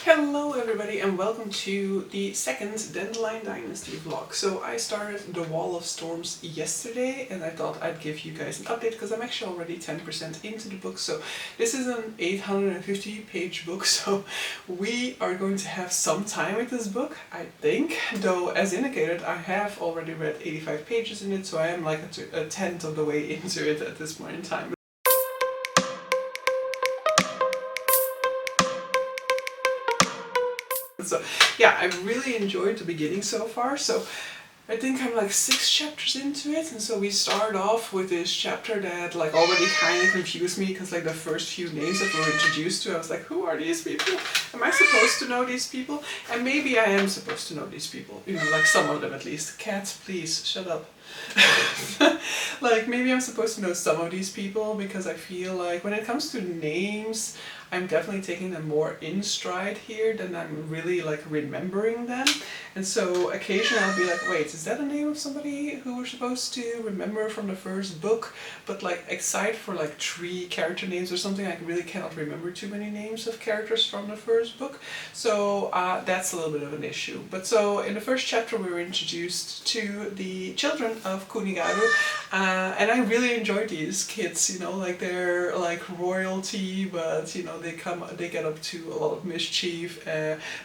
Hello everybody and welcome to the second Dandelion Dynasty vlog. So I started The Wall of Storms yesterday and I thought I'd give you guys an update because I'm actually already 10% into the book. So this is an 850 page book, so we are going to have some time with this book, I think. Though as indicated, I have already read 85 pages in it, so I am like a tenth of the way into it at this point in time. So yeah, I really enjoyed the beginning so far. So I think I'm like 6 chapters into it, and so we start off with this chapter that like already kind of confused me because like the first few names that we're introduced to, I was like, who are these people? Am I supposed to know these people? And maybe I am supposed to know these people, you know, like some of them at least. Cat, please shut up. Like maybe I'm supposed to know some of these people because I feel like when it comes to names, I'm definitely taking them more in stride here than I'm really like remembering them. And so occasionally I'll be like, wait, is that a name of somebody who we're supposed to remember from the first book? But like aside for like 3 character names or something, I really cannot remember too many names of characters from the first book. So that's a little bit of an issue. But so in the first chapter we were introduced to the children of Kunigaru, and I really enjoyed these kids, you know, like they're like royalty, but you know, they get up to a lot of mischief,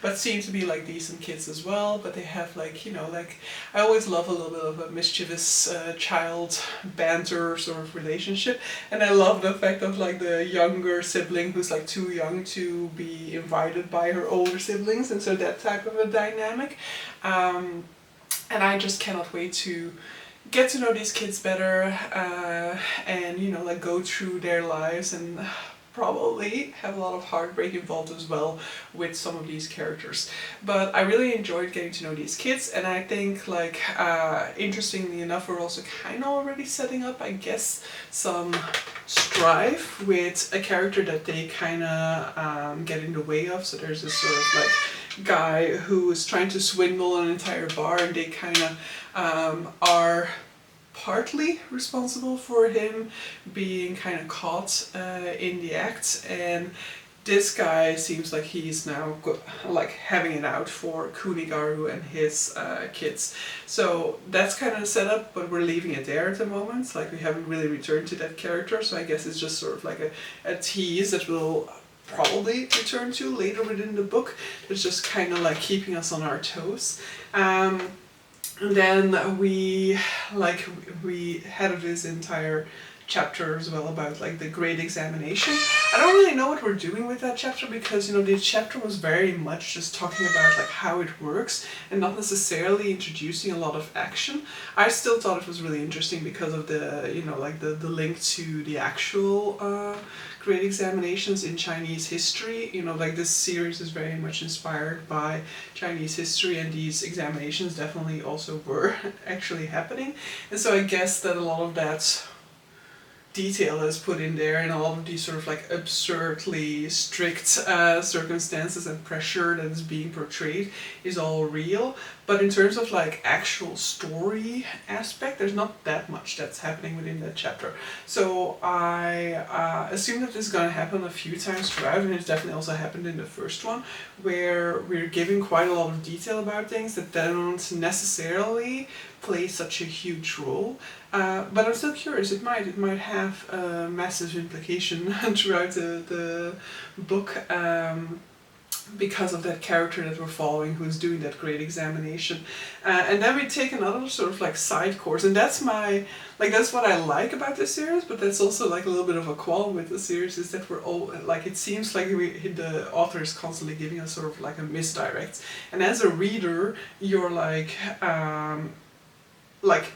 but seem to be like decent kids as well. But they have like, you know, like I always love a little bit of a mischievous child banter sort of relationship, and I love the fact of like the younger sibling who's like too young to be invited by her older siblings, and so that type of a dynamic. And I just cannot wait to get to know these kids better, and you know, like go through their lives and probably have a lot of heartbreak involved as well with some of these characters. But I really enjoyed getting to know these kids, and I think like interestingly enough, we're also kind of already setting up, I guess, some strife with a character that they kind of get in the way of. So there's this sort of like guy who is trying to swindle an entire bar, and they kind of are partly responsible for him being kind of caught in the act. And this guy seems like he's now like having it out for Kunigaru and his kids. So that's kind of the setup, but we're leaving it there at the moment. Like we haven't really returned to that character, so I guess it's just sort of like a tease that we'll probably return to later within the book. It's just kind of like keeping us on our toes. And then we had this entire chapter as well about like the grade examination. I don't really know what we're doing with that chapter because, you know, the chapter was very much just talking about like how it works and not necessarily introducing a lot of action. I still thought it was really interesting because of the, you know, like the link to the actual grade examinations in Chinese history. You know, like this series is very much inspired by Chinese history, and these examinations definitely also were actually happening. And so I guess that a lot of that detail is put in there, and a lot of these sort of like absurdly strict circumstances and pressure that is being portrayed is all real. But in terms of like actual story aspect, there's not that much that's happening within that chapter. So I assume that this is going to happen a few times throughout, and it's definitely also happened in the first one, where we're giving quite a lot of detail about things that don't necessarily play such a huge role. But I'm still curious, it might have a massive implication throughout the book, because of that character that we're following who's doing that grade examination. And then we take another sort of like side course, and that's that's what I like about this series, but that's also like a little bit of a qualm with the series, is that we're all like, it seems like the author is constantly giving us sort of like a misdirect, and as a reader you're like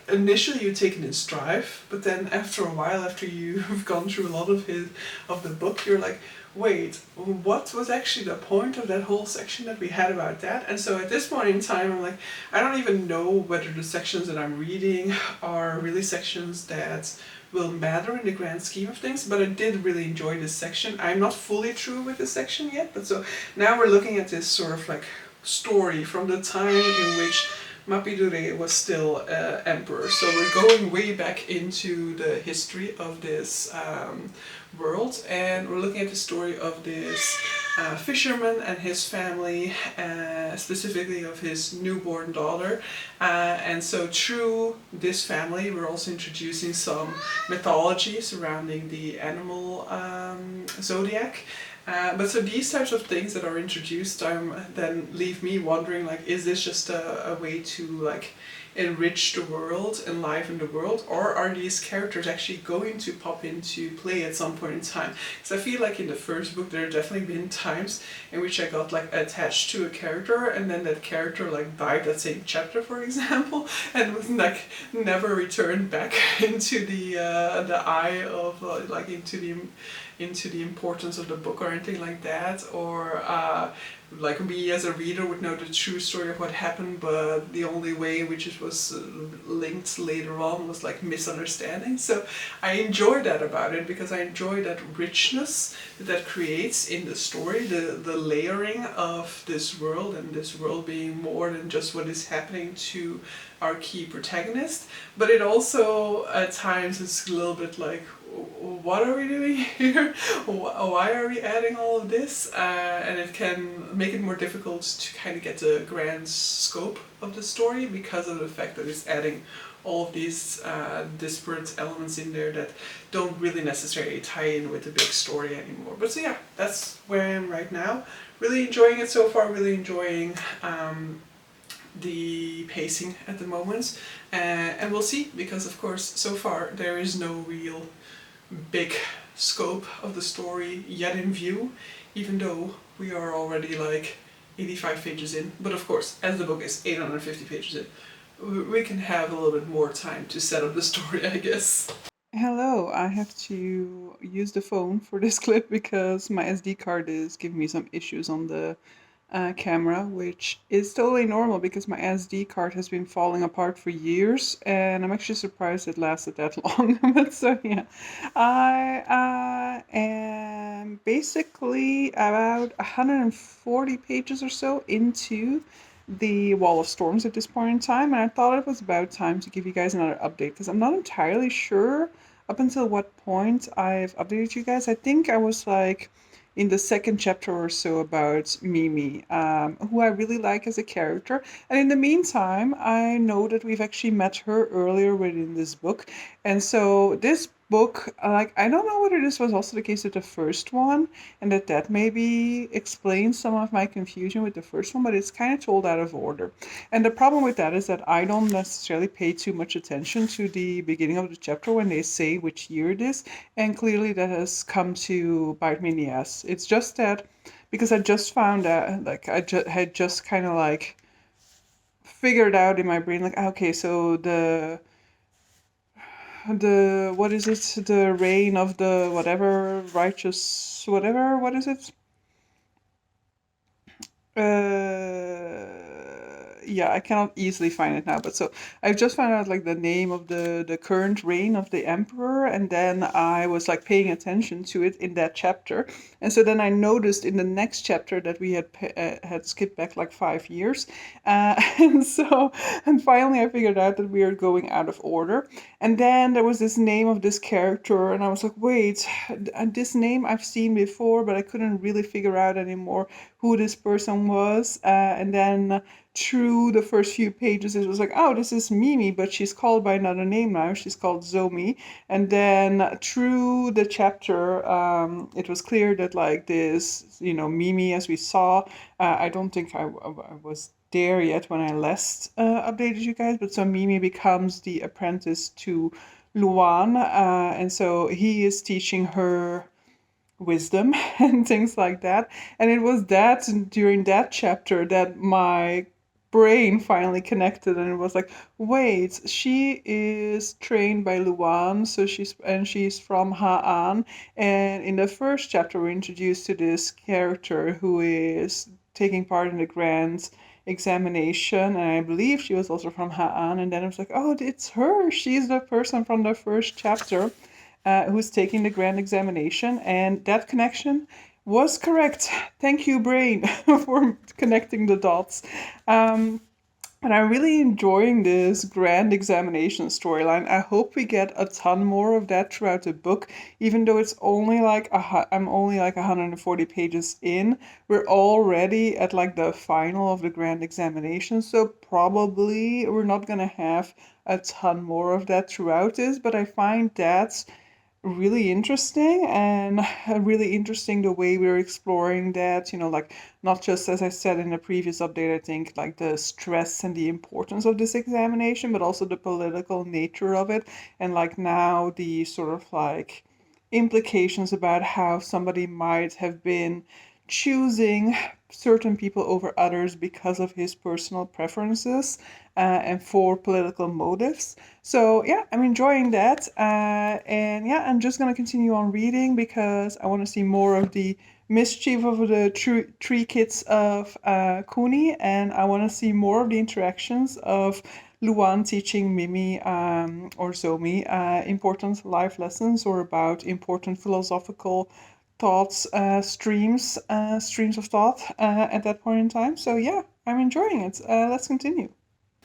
initially you take it in stride, but then after a while, after you've gone through a lot of the book, you're like, wait, what was actually the point of that whole section that we had about that? And so at this point in time, I'm like, I don't even know whether the sections that I'm reading are really sections that will matter in the grand scheme of things, but I did really enjoy this section. I'm not fully through with this section yet, but so now we're looking at this sort of like story from the time in which Mapidure was still emperor. So we're going way back into the history of this world, and we're looking at the story of this fisherman and his family, specifically of his newborn daughter. And so through this family, we're also introducing some mythology surrounding the animal zodiac. But so these types of things that are introduced then leave me wondering, like, is this just a way to like enrich the world, enliven the world, or are these characters actually going to pop into play at some point in time? Because I feel like in the first book there have definitely been times in which I got like attached to a character and then that character like died that same chapter, for example, and was like never returned back into the eye of like into the importance of the book or anything like that, or like me as a reader would know the true story of what happened, but the only way which it was linked later on was like misunderstanding. So I enjoy that about it, because I enjoy that richness that creates in the story, the layering of this world, and this world being more than just what is happening to our key protagonist. But it also at times is a little bit like, what are we doing here? Why are we adding all of this? And it can make it more difficult to kind of get the grand scope of the story, because of the fact that it's adding all of these disparate elements in there that don't really necessarily tie in with the big story anymore. But so yeah, that's where I am right now. Really enjoying it so far, really enjoying the pacing at the moment. And we'll see, because of course so far there is no real big scope of the story yet in view, even though we are already like 85 pages in. But of course, as the book is 850 pages in, we can have a little bit more time to set up the story, I guess. Hello, I have to use the phone for this clip because my SD card is giving me some issues on the camera, which is totally normal because my SD card has been falling apart for years, and I'm actually surprised it lasted that long. But so yeah, I am basically about 140 pages or so into the Wall of Storms at this point in time, and I thought it was about time to give you guys another update, because I'm not entirely sure up until what point I've updated you guys. I think I was like in the second chapter or so about Mimi, who I really like as a character. And in the meantime, I know that we've actually met her earlier within this book. And so this book, like, I don't know whether this was also the case with the first one, and that maybe explains some of my confusion with the first one, but it's kind of told out of order. And the problem with that is that I don't necessarily pay too much attention to the beginning of the chapter when they say which year it is, and clearly that has come to bite me in the ass. It's just that because I just found out, like, had just kind of like figured out in my brain, like, okay, so the what is it, the reign of the whatever righteous whatever, what is it, yeah, I cannot easily find it now, but so I've just found out like the name of the current reign of the emperor, and then I was like paying attention to it in that chapter, and so then I noticed in the next chapter that we had skipped back like 5 years, and so and finally I figured out that we are going out of order, and then there was this name of this character, and I was like, wait, this name I've seen before, but I couldn't really figure out anymore who this person was, and then through the first few pages it was like, oh, this is Mimi, but she's called by another name now, she's called Zomi. And then through the chapter it was clear that like this, Mimi, as we saw, I don't think I was there yet when I last updated you guys, but so Mimi becomes the apprentice to Luan, and so he is teaching her wisdom and things like that. And it was that during that chapter that my brain finally connected, and it was like, wait, she is trained by Luan, so she's from Ha'an, and in the first chapter we're introduced to this character who is taking part in the grand examination, and I believe she was also from Ha'an, and then I was like, oh, it's her, she's the person from the first chapter who's taking the grand examination, and that connection was correct. Thank you, brain, for connecting the dots. And I'm really enjoying this grand examination storyline. I hope we get a ton more of that throughout the book, even though it's only like I'm only like 140 pages in. We're already at like the final of the grand examination, so probably we're not gonna have a ton more of that throughout this, but I find that really interesting and really interesting the way we're exploring that, like not just as I said in the previous update, I think like the stress and the importance of this examination, but also the political nature of it, and like now the sort of like implications about how somebody might have been choosing certain people over others because of his personal preferences and for political motives. So yeah, I'm enjoying that, and yeah, I'm just gonna continue on reading because I want to see more of the mischief of the three kids of Kuni, and I want to see more of the interactions of Luan teaching Mimi or Zomi important life lessons or about important philosophical thoughts, streams of thought at that point in time. So yeah, I'm enjoying it. Let's continue.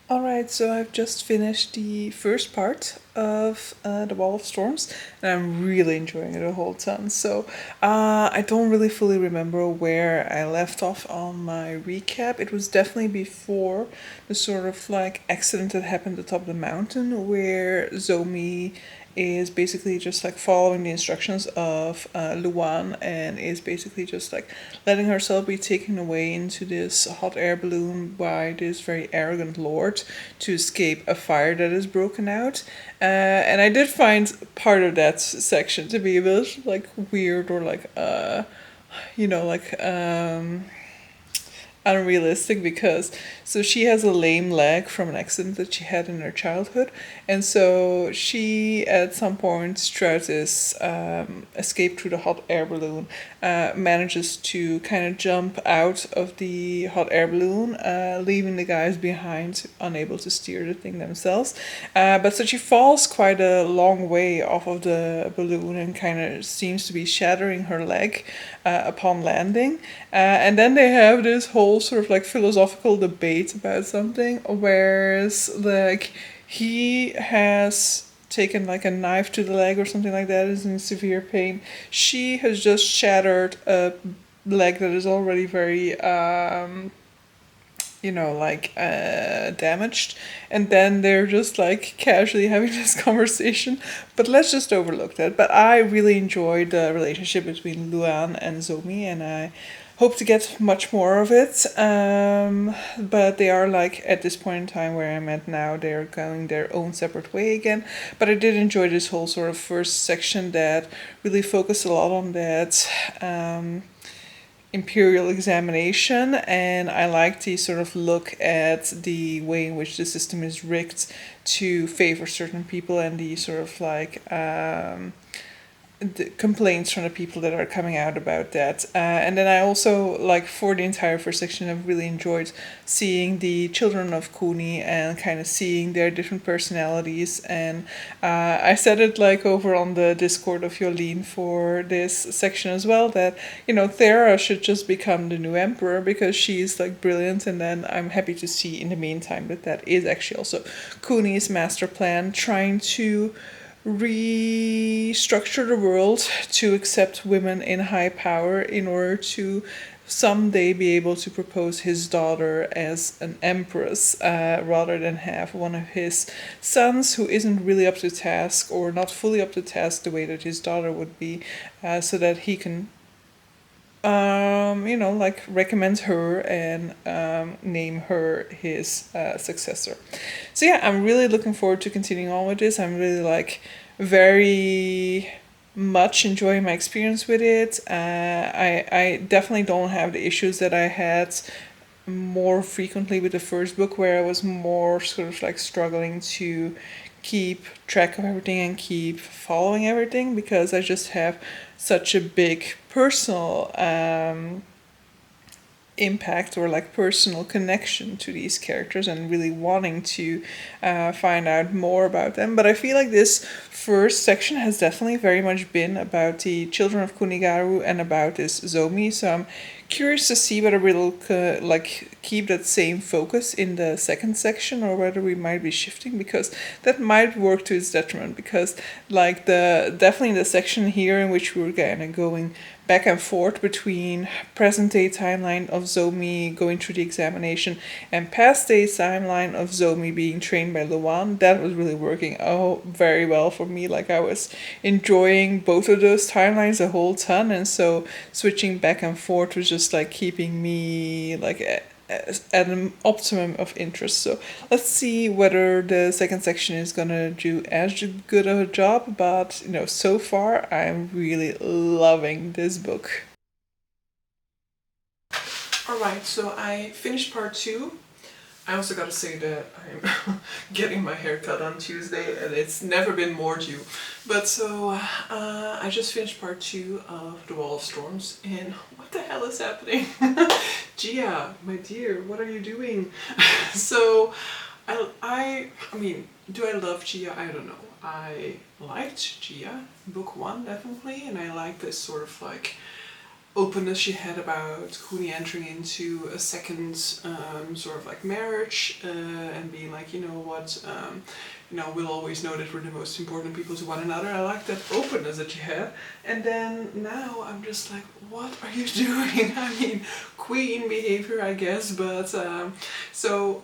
Alright, so I've just finished the first part of The Wall of Storms, and I'm really enjoying it a whole ton. So, I don't really fully remember where I left off on my recap. It was definitely before the sort of like accident that happened at the top of the mountain, where Zomi is basically just like following the instructions of Luan and is basically just like letting herself be taken away into this hot air balloon by this very arrogant lord to escape a fire that is broken out. And I did find part of that section to be a bit like weird or like unrealistic, because so she has a lame leg from an accident that she had in her childhood, and so she at some point throughout this escape through the hot air balloon manages to kind of jump out of the hot air balloon, leaving the guys behind unable to steer the thing themselves, but so she falls quite a long way off of the balloon and kind of seems to be shattering her leg upon landing, and then they have this whole sort of like philosophical debate about something, whereas like he has taken like a knife to the leg or something like that, is in severe pain. She has just shattered a leg that is already very damaged, and then they're just like casually having this conversation, but let's just overlook that. But I really enjoyed the relationship between Luan and Zomi, and I hope to get much more of it, but they are like at this point in time where I'm at now, they're going their own separate way again. But I did enjoy this whole sort of first section that really focused a lot on that imperial examination, and I like to sort of look at the way in which the system is rigged to favor certain people, and the sort of like the complaints from the people that are coming out about that. And then I also, like, for the entire first section, I've really enjoyed seeing the children of Kuni and kind of seeing their different personalities. And I said it, like, over on the Discord of Yolene for this section as well, that, Thera should just become the new emperor because she's, like, brilliant. And then I'm happy to see in the meantime that that is actually also Kuni's master plan, trying to restructure the world to accept women in high power in order to someday be able to propose his daughter as an empress, rather than have one of his sons who isn't really up to task or not fully up to task the way that his daughter would be, so that he can recommend her and name her his successor. So yeah, I'm really looking forward to continuing on with this. I'm really very much enjoying my experience with it. I definitely don't have the issues that I had more frequently with the first book, where I was more sort of like struggling to keep track of everything and keep following everything, because I just have such a big personal impact or like personal connection to these characters and really wanting to find out more about them. But I feel like this first section has definitely very much been about the children of Kunigaru and about this Zomi. So I'm curious to see whether we'll like keep that same focus in the second section or whether we might be shifting, because that might work to its detriment, because like the definitely the section here in which we're kind of going back and forth between present day timeline of Zomi going through the examination and past day timeline of Zomi being trained by Luan, that was really working very well for me. Like I was enjoying both of those timelines a whole ton, and so switching back and forth was just like keeping me like at an optimum of interest. So let's see whether the second section is gonna do as good of a job, but you know, so far I'm really loving this book. Alright, so I finished part 2. I also gotta say that I'm getting my hair cut on Tuesday and it's never been more due. But so, I just finished part 2 of The Wall of Storms, and what the hell is happening? Gia, my dear, what are you doing? So, I mean, do I love Gia? I don't know. I liked Gia, book 1 definitely, and I like this sort of like openness she had about Kuni entering into a second sort of like marriage and being like, you know what, you know, we'll always know that we're the most important people to one another. I like that openness that she had. And then now I'm just like, what are you doing? I mean, queen behavior, I guess, but so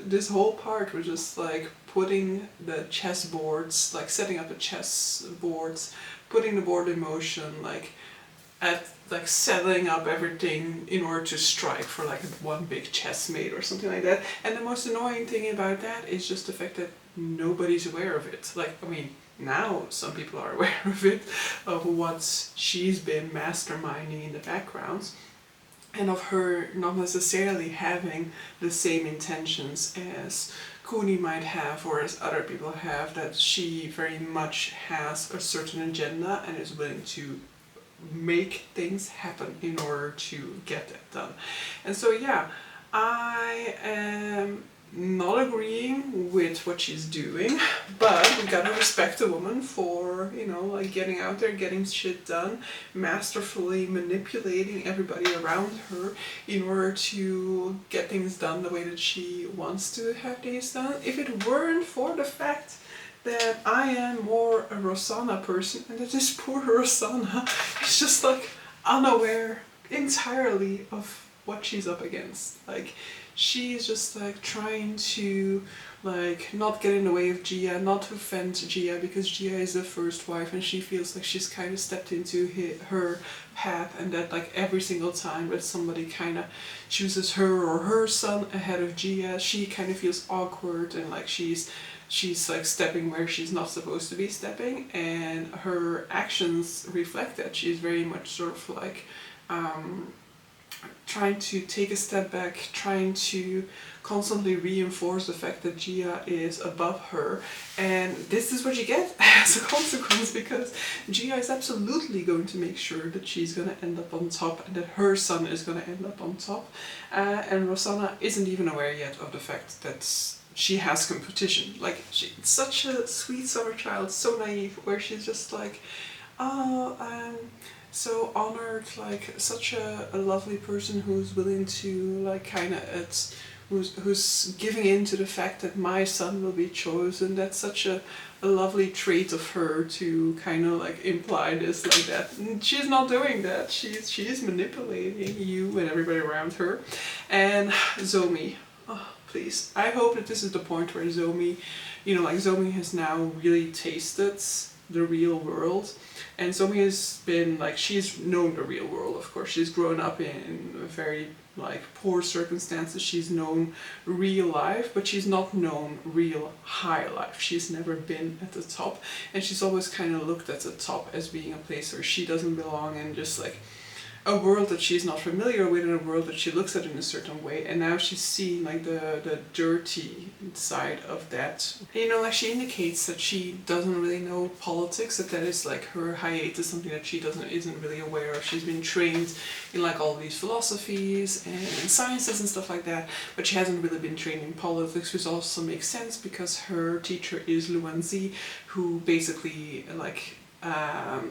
this whole part was just like putting the chess boards, like setting up the chess boards, putting the board in motion, like setting up everything in order to strike for like one big chessmate or something like that. And the most annoying thing about that is just the fact that nobody's aware of it. Like, I mean, now some people are aware of it, of what she's been masterminding in the background, and of her not necessarily having the same intentions as Kuni might have or as other people have, that she very much has a certain agenda and is willing to make things happen in order to get that done. And so yeah, I am not agreeing with what she's doing, but we gotta respect a woman for, you know, like getting out there, getting shit done, masterfully manipulating everybody around her in order to get things done the way that she wants to have things done. If it weren't for the fact that I am more a Rosanna person, and that this poor Rosanna is just like unaware entirely of what she's up against. Like, she's just like trying to like not get in the way of Gia, not to offend Gia, because Gia is the first wife and she feels like she's kind of stepped into her path, and that like every single time that somebody kind of chooses her or her son ahead of Gia, she kind of feels awkward and like she's like stepping where she's not supposed to be stepping, and her actions reflect that. She's very much sort of like trying to take a step back, trying to constantly reinforce the fact that Gia is above her, and this is what you get as a consequence, because Gia is absolutely going to make sure that she's going to end up on top and that her son is going to end up on top, and Rosanna isn't even aware yet of the fact that she has competition. Like, she's such a sweet summer child, so naive, where she's just like, oh, I'm so honored, like such a lovely person who's willing to like kind of, who's giving in to the fact that my son will be chosen. That's such a lovely trait of her to kind of like imply this like that. And she's not doing that. She's manipulating you and everybody around her. And Zomi. Oh, please. I hope that this is the point where Zomi, you know, like Zomi has now really tasted the real world. And Zomi has been, like, she's known the real world, of course. She's grown up in very, like, poor circumstances. She's known real life, but she's not known real high life. She's never been at the top. And she's always kind of looked at the top as being a place where she doesn't belong, and just, like, a world that she's not familiar with, and a world that she looks at in a certain way, and now she's seeing like the dirty side of that. And, you know, like she indicates that she doesn't really know politics, that is like her hiatus, something that she isn't really aware of. She's been trained in like all these philosophies and sciences and stuff like that, but she hasn't really been trained in politics, which also makes sense because her teacher is Luan Zi, who basically like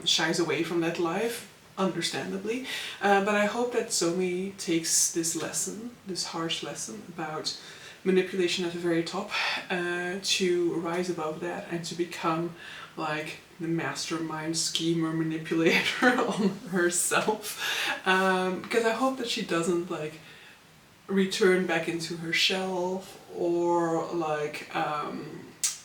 shies away from that life, understandably. But I hope that Zomi takes this lesson, this harsh lesson about manipulation at the very top, to rise above that and to become like the mastermind schemer manipulator on herself. Because I hope that she doesn't like return back into her shell, or like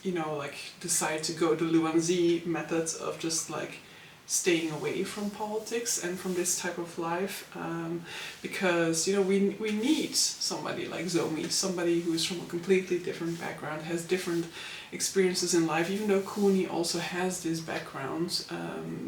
you know, like decide to go the Luan Zi methods of just like staying away from politics and from this type of life, because, you know, we need somebody like Zomi, somebody who's from a completely different background, has different experiences in life, even though Kuni also has this background,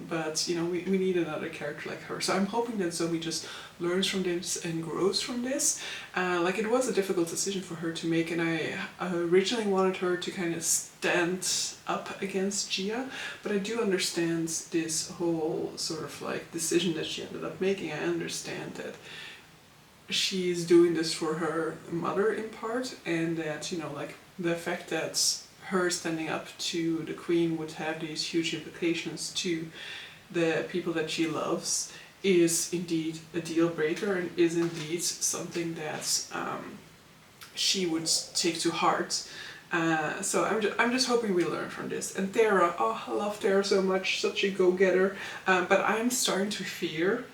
but, you know, we need another character like her. So I'm hoping that Zomi just learns from this and grows from this. Like, it was a difficult decision for her to make, and I originally wanted her to kind of stand up against Gia, but I do understand this whole sort of like decision that she ended up making. I understand that she's doing this for her mother in part, and that, you know, like the fact that her standing up to the queen would have these huge implications to the people that she loves is indeed a deal breaker, and is indeed something that she would take to heart. So I'm just hoping we learn from this. And Thera, oh, I love Thera so much, such a go-getter. But I'm starting to fear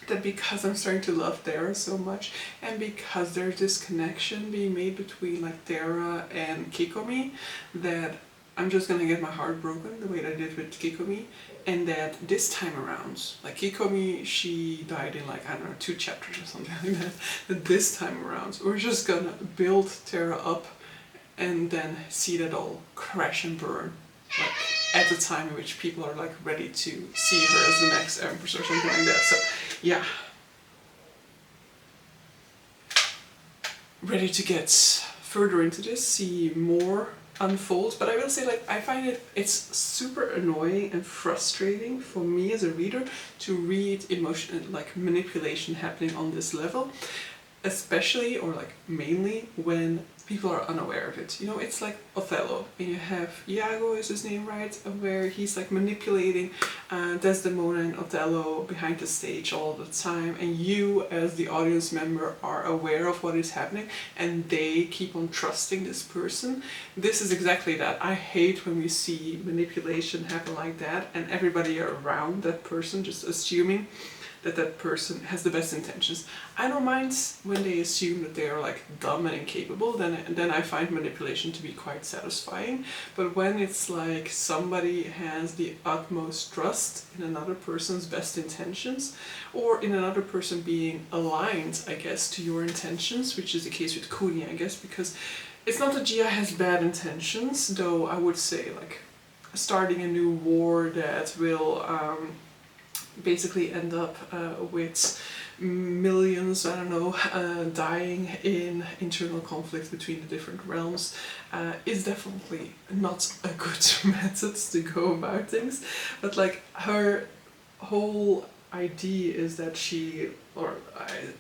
that because I'm starting to love Thera so much, and because there's this connection being made between like Thera and Kikomi, that I'm just gonna get my heart broken the way that I did with Kikomi, and that this time around, like Kikomi, she died in like, I don't know, 2 chapters or something like that, that this time around we're just gonna build Thera up and then see that all crash and burn, like at the time in which people are like ready to see her as the next empress or something like that. So yeah, ready to get further into this, see more unfold. But I will say, like, I find it's super annoying and frustrating for me as a reader to read emotion, like manipulation happening on this level, especially, or like mainly, when people are unaware of it. You know, it's like Othello, and you have Iago, is his name right, where he's like manipulating Desdemona and Othello behind the stage all the time, and you as the audience member are aware of what is happening, and they keep on trusting this person. This is exactly that. I hate when we see manipulation happen like that, and everybody around that person just assuming that that person has the best intentions. I don't mind when they assume that they are like dumb and incapable, then I find manipulation to be quite satisfying. But when it's like somebody has the utmost trust in another person's best intentions, or in another person being aligned, I guess, to your intentions, which is the case with Kuni, I guess, because it's not that Gia has bad intentions, though I would say like starting a new war that will basically end up with millions, I don't know, dying in internal conflict between the different realms, is definitely not a good method to go about things. But like, her whole idea is that she, or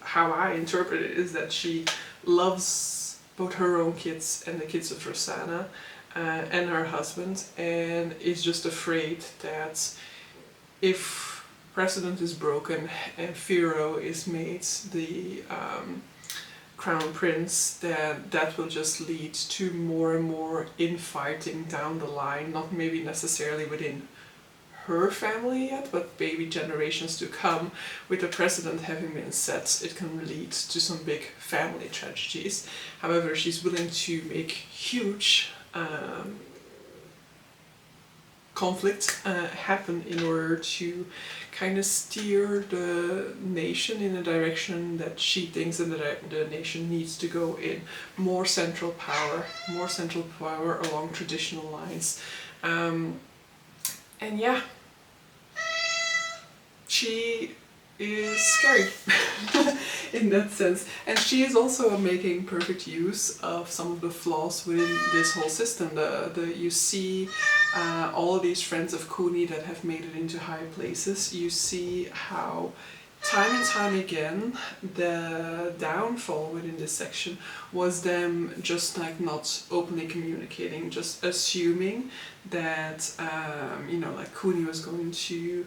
how I interpret it, is that she loves both her own kids and the kids of Rosanna, and her husband, and is just afraid that if precedent is broken and Firo is made the crown prince, then that will just lead to more and more infighting down the line, not maybe necessarily within her family yet, but maybe generations to come. With the precedent having been set, it can lead to some big family tragedies. However, she's willing to make huge conflict happen in order to kind of steer the nation in a direction that she thinks that the nation needs to go in. More central power along traditional lines. And yeah, she is scary in that sense. And she is also making perfect use of some of the flaws within this whole system. You see all of these friends of Cooney that have made it into high places. You see how time and time again the downfall within this section was them just like not openly communicating, just assuming that like Cooney was going to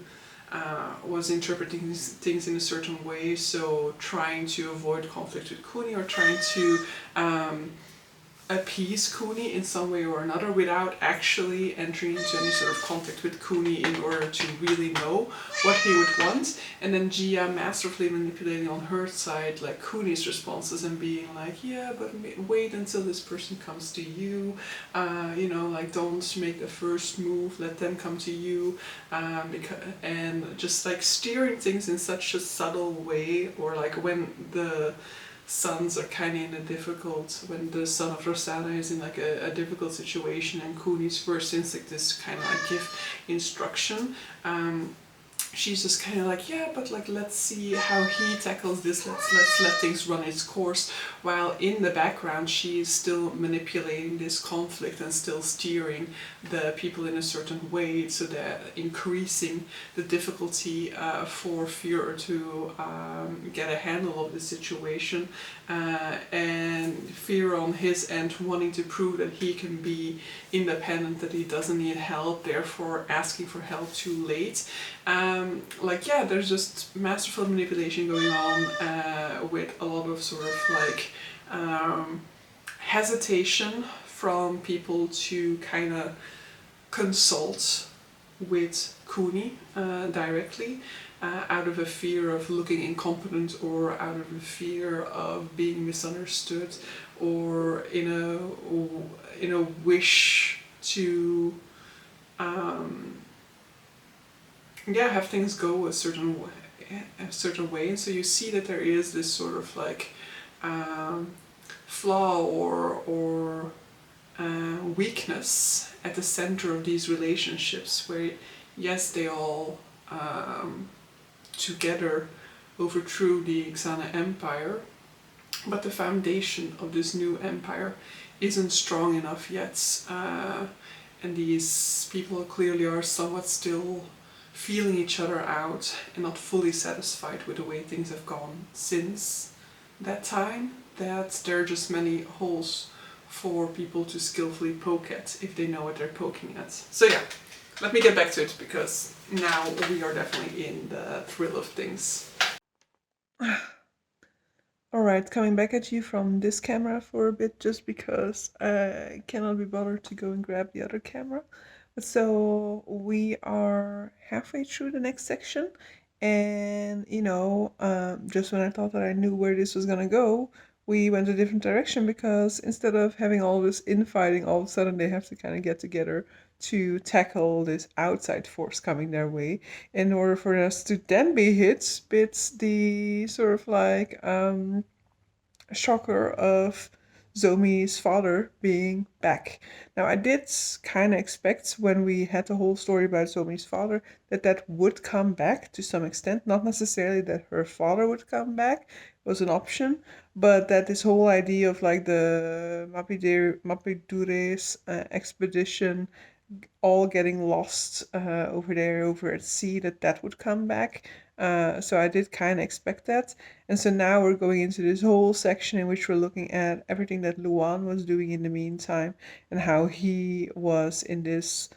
was interpreting things in a certain way, so trying to avoid conflict with Cooney or trying to appease Cooney in some way or another without actually entering into any sort of conflict with Cooney in order to really know what he would want. And then Gia masterfully manipulating on her side like Cooney's responses and being like, yeah, but wait until this person comes to you, like don't make the first move, let them come to you, and just like steering things in such a subtle way, or like when the sons are kind of in a difficult, when the son of Rosanna is in like a difficult situation and Cooney's first instinct is kind of like give instruction, she's just kind of like, yeah, but like let's see how he tackles this, let's let things run its course, while in the background she's still manipulating this conflict and still steering the people in a certain way, so that increasing the difficulty for Führer to get a handle of the situation, and Führer on his end wanting to prove that he can be independent, that he doesn't need help, therefore asking for help too late. There's just masterful manipulation going on with a lot of sort of like hesitation from people to kind of consult with Cooney directly, out of a fear of looking incompetent, or out of a fear of being misunderstood, or in a wish to have things go a certain way. And so you see that there is this sort of like flaw or weakness at the center of these relationships, where yes, they all together overthrew the Xana Empire, but the foundation of this new empire isn't strong enough yet, and these people clearly are somewhat still feeling each other out and not fully satisfied with the way things have gone since that time, that there are just many holes for people to skillfully poke at if they know what they're poking at. So yeah, let me get back to it, because now we are definitely in the thrill of things. Alright, coming back at you from this camera for a bit, just because I cannot be bothered to go and grab the other camera. So we are halfway through the next section, and just when I thought that I knew where this was gonna go, we went a different direction, because instead of having all this infighting, all of a sudden they have to kind of get together to tackle this outside force coming their way, in order for us to then be hit with the sort of like shocker of Zomi's father being back. Now, I did kind of expect, when we had the whole story about Zomi's father, that would come back to some extent. Not necessarily that her father would come back, was an option, but that this whole idea of like the Mapidures expedition all getting lost over there over at sea, that would come back. So I did kind of expect that. And so now we're going into this whole section in which we're looking at everything that Luan was doing in the meantime, and how he was in this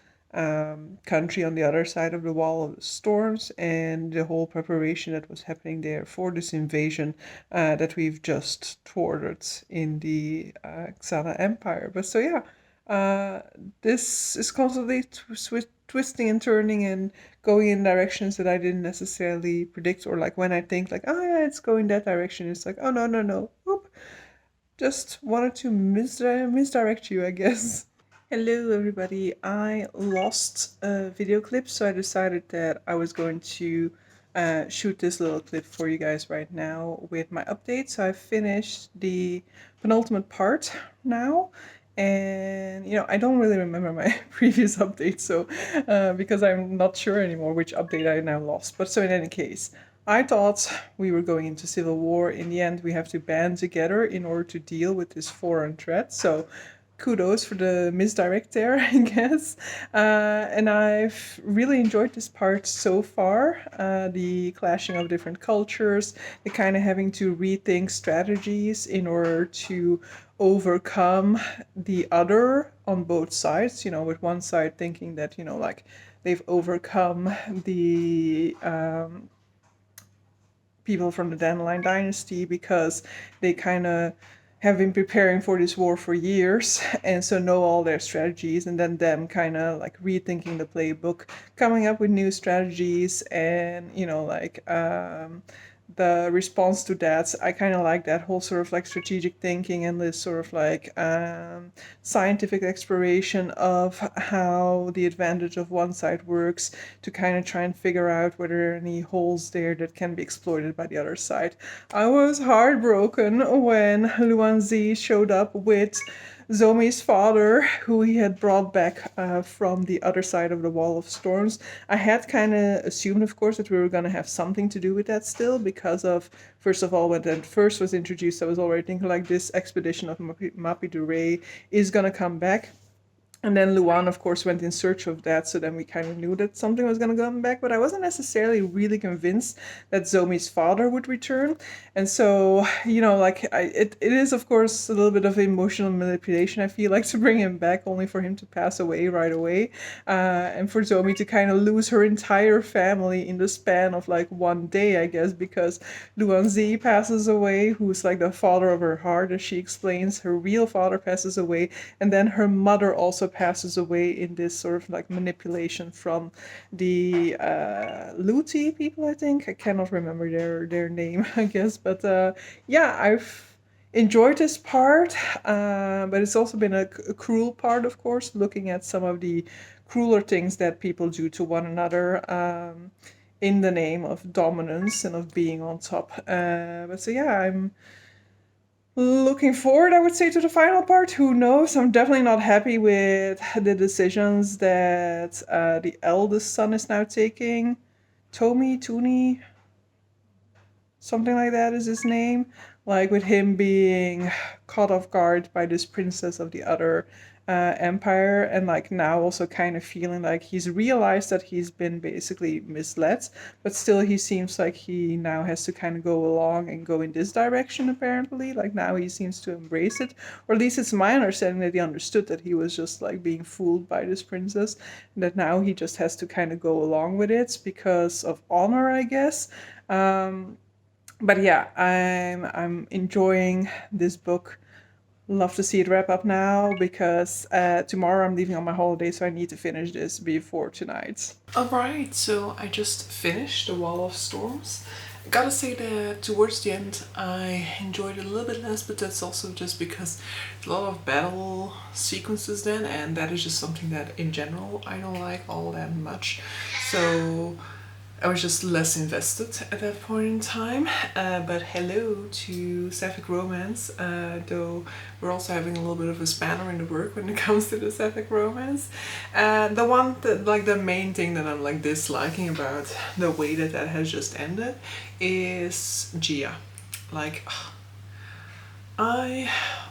country on the other side of the Wall of the Storms, and the whole preparation that was happening there for this invasion that we've just thwarted in the Xana Empire. But so yeah, this is constantly twisting and turning and going in directions that I didn't necessarily predict, or like when I think like, oh yeah, it's going that direction, it's like, oh no, oop, just wanted to misdirect you, I guess. Hello everybody, I lost a video clip, so I decided that I was going to shoot this little clip for you guys right now with my update. So I finished the penultimate part now, and I don't really remember my previous update, so because I'm not sure anymore which update I now lost. But so in any case, I thought we were going into civil war. In the end, we have to band together in order to deal with this foreign threat. So kudos for the misdirect there, I guess. And I've really enjoyed this part so far. The clashing of different cultures, the kind of having to rethink strategies in order to overcome the other on both sides. You know, with one side thinking that, you know, like they've overcome the people from the Dandelion Dynasty because they kind of have been preparing for this war for years and so know all their strategies, and then them kind of like rethinking the playbook, coming up with new strategies, and you know, like the response to that. I kind of like that whole sort of like strategic thinking and this sort of like scientific exploration of how the advantage of one side works to kind of try and figure out whether there are any holes there that can be exploited by the other side. I was heartbroken when Luan Z showed up with Zomi's father, who he had brought back from the other side of the Wall of Storms. I had kind of assumed, of course, that we were going to have something to do with that still, because of, first of all, when that first was introduced, I was already thinking like this expedition of Mapi Duray is going to come back. And then Luan, of course, went in search of that, so then we kind of knew that something was going to come back, but I wasn't necessarily really convinced that Zomi's father would return. And so, you know, like, it is, of course, a little bit of emotional manipulation, I feel like, to bring him back, only for him to pass away right away. And for Zomi to kind of lose her entire family in the span of, like, one day, I guess, because Luan Z passes away, who's, like, the father of her heart, as she explains. Her real father passes away, and then her mother also passes away in this sort of like manipulation from the Luti people, I think. I cannot remember their name, I guess. But yeah, I've enjoyed this part, but it's also been a cruel part, of course, looking at some of the crueler things that people do to one another in the name of dominance and of being on top. But so yeah, I'm looking forward, I would say, to the final part. Who knows? I'm definitely not happy with the decisions that the eldest son is now taking. Toonie, something like that is his name. Like, with him being caught off guard by this princess of the other empire, and like now also kind of feeling like he's realized that he's been basically misled, but still he seems like he now has to kind of go along and go in this direction, apparently. Like, now he seems to embrace it, or at least it's my understanding that he understood that he was just like being fooled by this princess, and that now he just has to kind of go along with it because of honor, I guess. But yeah, I'm enjoying this book. Love to see it wrap up now, because tomorrow I'm leaving on my holiday, so I need to finish this before tonight. Alright, so I just finished The Wall of Storms. I gotta say that towards the end I enjoyed it a little bit less, but that's also just because there's a lot of battle sequences then, and that is just something that in general I don't like all that much. So I was just less invested at that point in time. But hello to Sapphic Romance, though we're also having a little bit of a spanner in the work when it comes to the Sapphic Romance. The one that, like, the main thing that I'm like disliking about the way that that has just ended is Gia. Like, I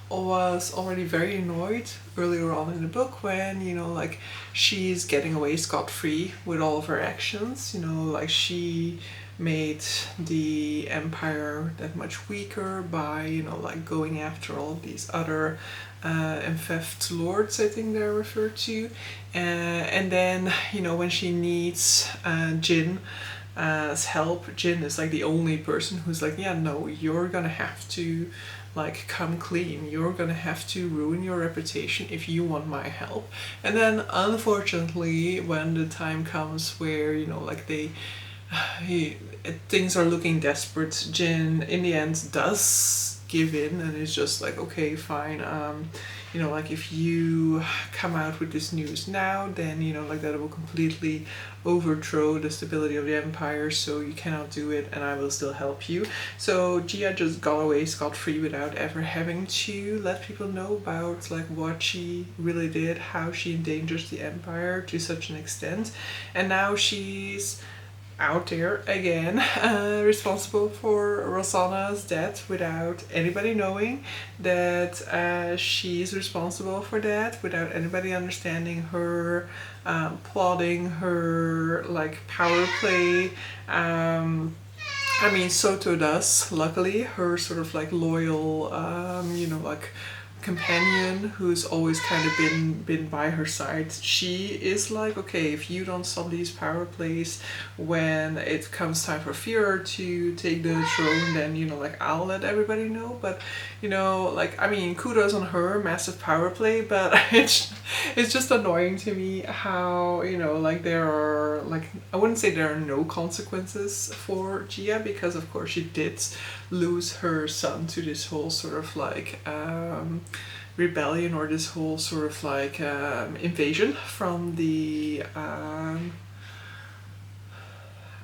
was already very annoyed earlier on in the book when, you know, like, she's getting away scot-free with all of her actions. You know, like, she made the empire that much weaker by, you know, like, going after all these other enfeoffed lords, I think they're referred to. And then, you know, when she needs Jin as help, Jin is like the only person who's like, yeah, no, you're gonna have to like come clean, you're gonna have to ruin your reputation if you want my help. And then unfortunately, when the time comes where, you know, like things are looking desperate, Jin in the end does give in and is just like, okay, fine, you know, like, if you come out with this news now, then, you know, like, that will completely overthrow the stability of the empire, so you cannot do it, and I will still help you. So Gia just got away scot-free without ever having to let people know about, like, what she really did, how she endangers the empire to such an extent. And now she's out there again, responsible for Rosanna's death without anybody knowing that she's responsible for that, without anybody understanding her plotting, her like power play. I mean, Soto does, luckily, her sort of like loyal, like companion who's always kind of been by her side. She is like, okay, if you don't stop these power plays when it comes time for Führer to take the throne, then like I'll let everybody know. But like, I mean, kudos on her, massive power play, but it's just annoying to me how like there are, like, I wouldn't say there are no consequences for Gia, because of course she did lose her son to this whole sort of like rebellion, or this whole sort of like invasion from the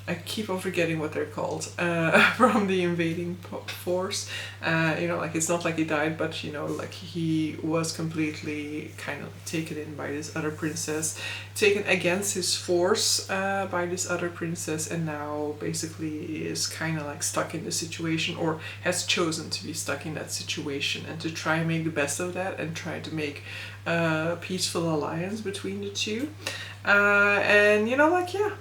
I keep on forgetting what they're called, from the invading force. Like, it's not like he died, but like he was completely kind of taken in by this other princess, taken against his force by this other princess, and now basically is kind of like stuck in the situation, or has chosen to be stuck in that situation, and to try and make the best of that and try to make a peaceful alliance between the two. And like, yeah,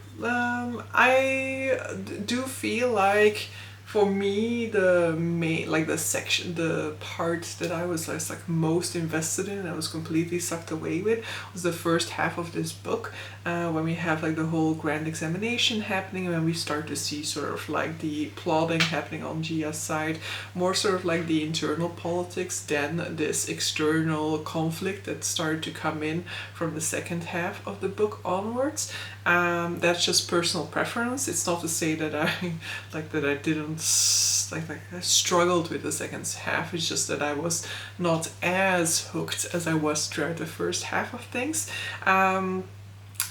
I do feel like, for me, the main, like the part that I was like most invested in, and I was completely sucked away with, was the first half of this book, when we have like the whole grand examination happening, and when we start to see sort of like the plotting happening on Gia's side, more sort of like the internal politics than this external conflict that started to come in from the second half of the book onwards. That's just personal preference. It's not to say that I didn't I struggled with the second half. It's just that I was not as hooked as I was throughout the first half of things. And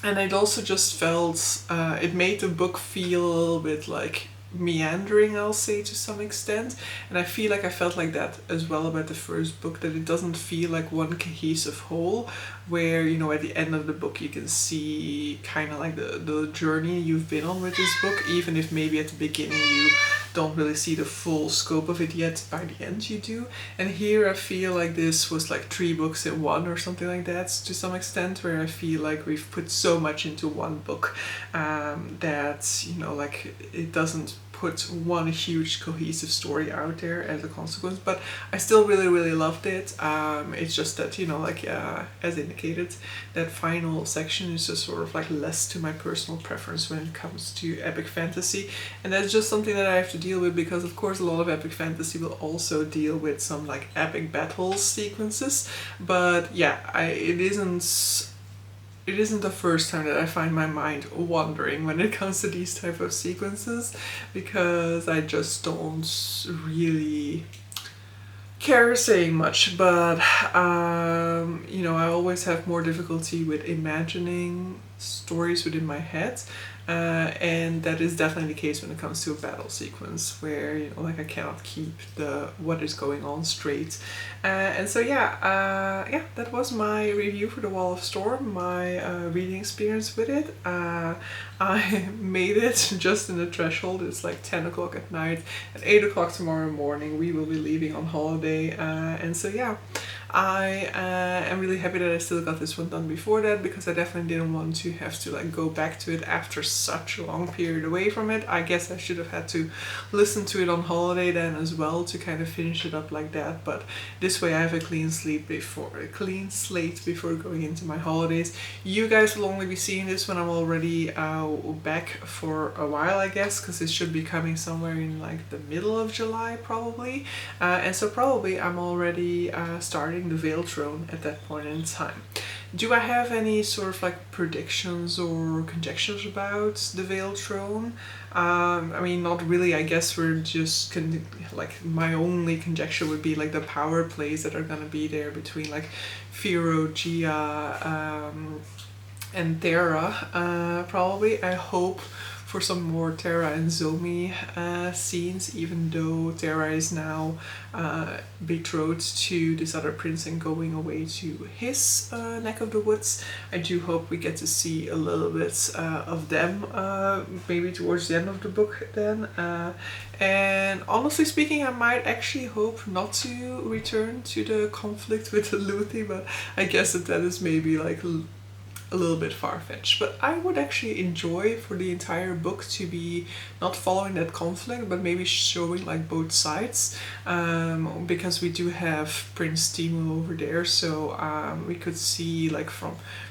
I'd also just felt it made the book feel a little bit like meandering, I'll say, to some extent, and I feel like I felt like that as well about the first book, that it doesn't feel like one cohesive whole, where at the end of the book you can see kind of like the journey you've been on with this book, even if maybe at the beginning you don't really see the full scope of it yet. By the end you do. And here I feel like this was like 3 books in one, or something like that, to some extent, where I feel like we've put so much into one book that like it doesn't put one huge cohesive story out there as a consequence. But I still really loved it. It's just that like as indicated, that final section is just sort of like less to my personal preference when it comes to epic fantasy, and that's just something that I have to deal with, because of course a lot of epic fantasy will also deal with some like epic battle sequences. But yeah, it isn't the first time that I find my mind wandering when it comes to these type of sequences, because I just don't really care saying much. But I always have more difficulty with imagining stories within my head, and that is definitely the case when it comes to a battle sequence, where like I cannot keep what is going on straight. And so yeah, that was my review for The Wall of Storm, my reading experience with it. I made it just in the threshold. It's like 10 o'clock at night. At 8 o'clock tomorrow morning we will be leaving on holiday, and so yeah, I am really happy that I still got this one done before that, because I definitely didn't want to have to like go back to it after such a long period away from it. I guess I should have had to listen to it on holiday then as well, to kind of finish it up like that. But this way I have a clean slate before going into my holidays. You guys will only be seeing this when I'm already back for a while, I guess, because this should be coming somewhere in like the middle of July probably, and so probably I'm already starting the Veiled Throne at that point in time. Do I have any sort of like predictions or conjectures about the Veiled Throne? I mean, not really. I guess we're just like, my only conjecture would be like the power plays that are gonna be there between like Führer, Gia, and Thera, probably. I hope for some more Terra and Zomi scenes, even though Terra is now betrothed to this other prince and going away to his neck of the woods. I do hope we get to see a little bit of them maybe towards the end of the book then. And honestly speaking, I might actually hope not to return to the conflict with Luthi, but I guess that is maybe like a little bit far-fetched. But I would actually enjoy for the entire book to be not following that conflict, but maybe showing like both sides, because we do have Prince Timo over there, so we could see like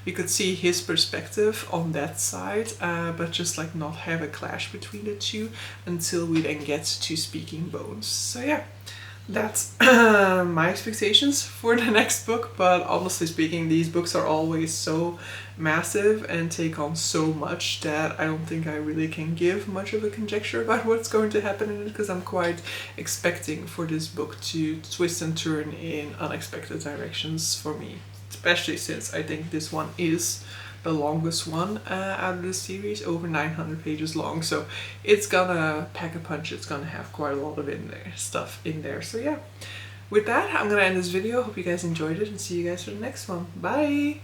we could see his perspective on that side, but just like not have a clash between the two until we then get to Speaking Bones. So yeah, that's my expectations for the next book. But honestly speaking, these books are always so massive and take on so much that I don't think I really can give much of a conjecture about what's going to happen in it, because I'm quite expecting for this book to twist and turn in unexpected directions for me, especially since I think this one is the longest one out of the series, over 900 pages long, so it's gonna pack a punch. It's gonna have quite a lot of stuff in there. So yeah, with that, I'm gonna end this video. Hope you guys enjoyed it and see you guys for the next one. Bye!